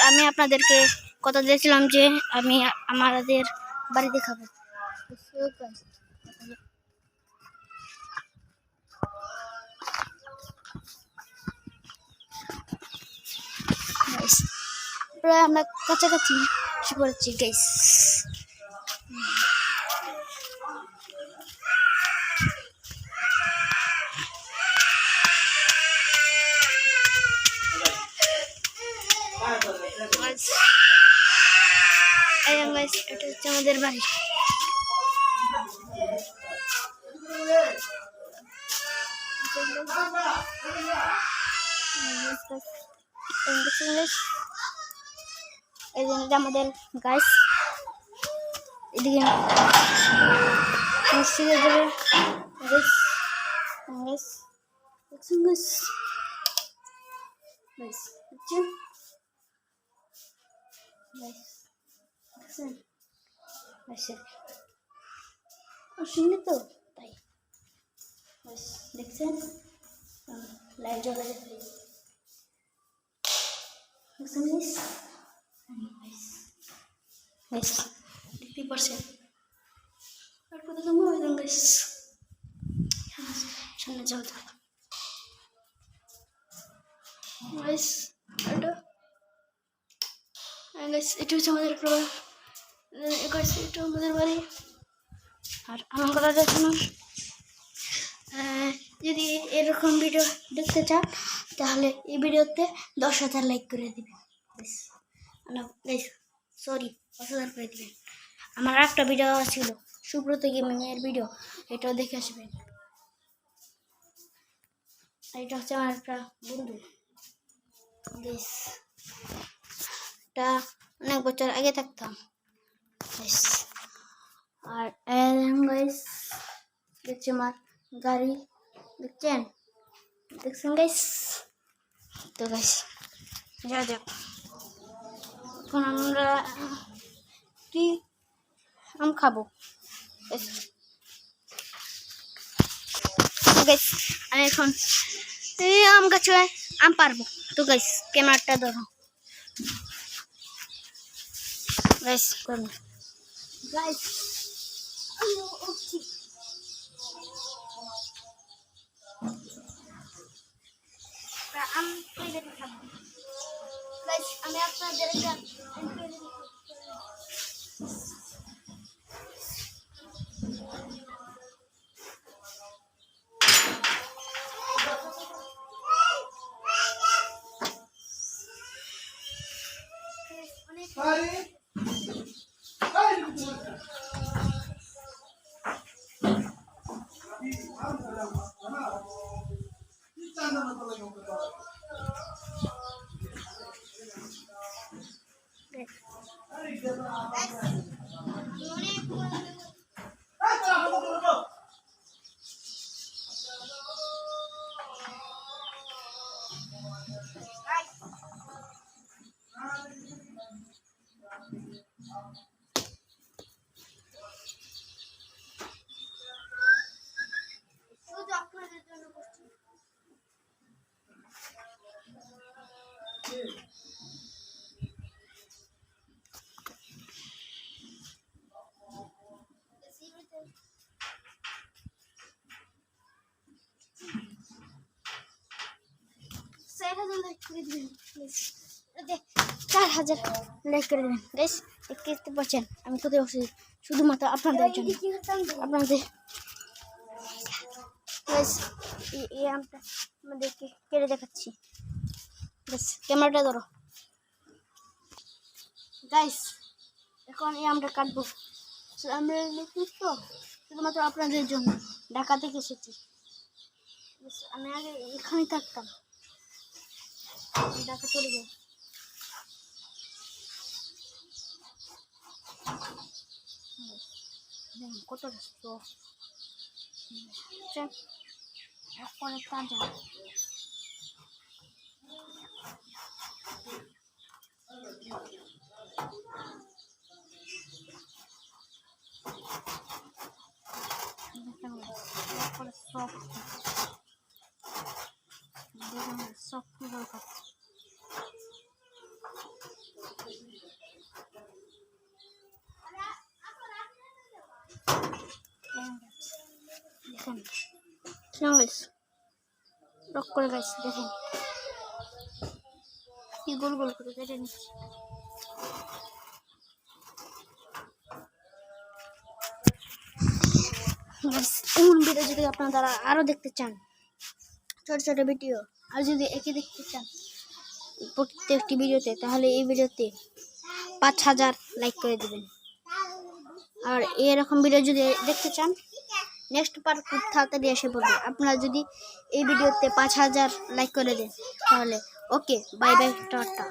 আমি আপনাদেরকে কথা দিয়েছিলাম যে আমি আমাদের বাড়িতে খাবো। প্রায় আমরা কাছাকাছি এসে পড়েছি গাইস। এটা হচ্ছে আমাদের বাড়ি। আমাদের গাছ এদিকে মসজিদের ধরে শুনলি তো তাই দেখছেন লাইট জ্বলা দেখতেই পারছেন। সামনে যাও এটা হচ্ছে আমাদের এটা আমাদের বাড়ি। আর আমার কথা শুনুন, যদি এরকম ভিডিও দেখতে চান তাহলে এই ভিডিওতে 10,000 লাইক করে দেবেন। সরি 10,000 করে দেবেন। আমার একটা ভিডিও ছিল সুব্রত গেমিং এর ভিডিও, এটাও দেখে আসবেন। এটা হচ্ছে আমার একটা বন্ধু, এটা অনেক বছর আগে থাকতাম। আর দেখছি আমার গাড়ি দেখছেন গাইস। তো গাইস যা যাক, এখন আমরা কি আম খাবো। আমি এখন এই আম গাছে আম পারবো। তো গাইস ক্যামেরাটা ধরো গাইস, করুন গাইস। আমি আপনাদের চার হাজার লাইক করে দেবেন গাইস। দেখতে পাচ্ছেন আমি কোথায় বসে, শুধুমাত্র আপনাদের জন্য। আপনাদের এই আমটা আমাদেরকে কেটে দেখাচ্ছি। ক্যামেরাটা ধরো গাইস। এখন এই আমটা কাটবো। আমরা তো শুধুমাত্র আপনাদের জন্য ঢাকা থেকে এসেছি। আমি আগে এখানেই থাকতাম, ঢাকা চলে যাই। কতটা পরে তাজা সব রক করে গাইস দেখেন কি গোল গোল করে কেটে নিচ্ছি। এমন ভিডিও যদি আপনারা আরো দেখতে চান, ছোট ছোট ভিডিও, আর যদি একে দেখতে চান প্রত্যেকটি ভিডিওতে, তাহলে এই ভিডিওতে 5000 লাইক করে দিবেন। আর এরকম ভিডিও যদি দেখতে চান, নেক্সট পার্ট খুব তাড়াতাড়ি এসে পড়বে। আপনারা যদি এই ভিডিওতে 5000 লাইক করে দেন, তাহলে ওকে, বাই বাই, টাটা।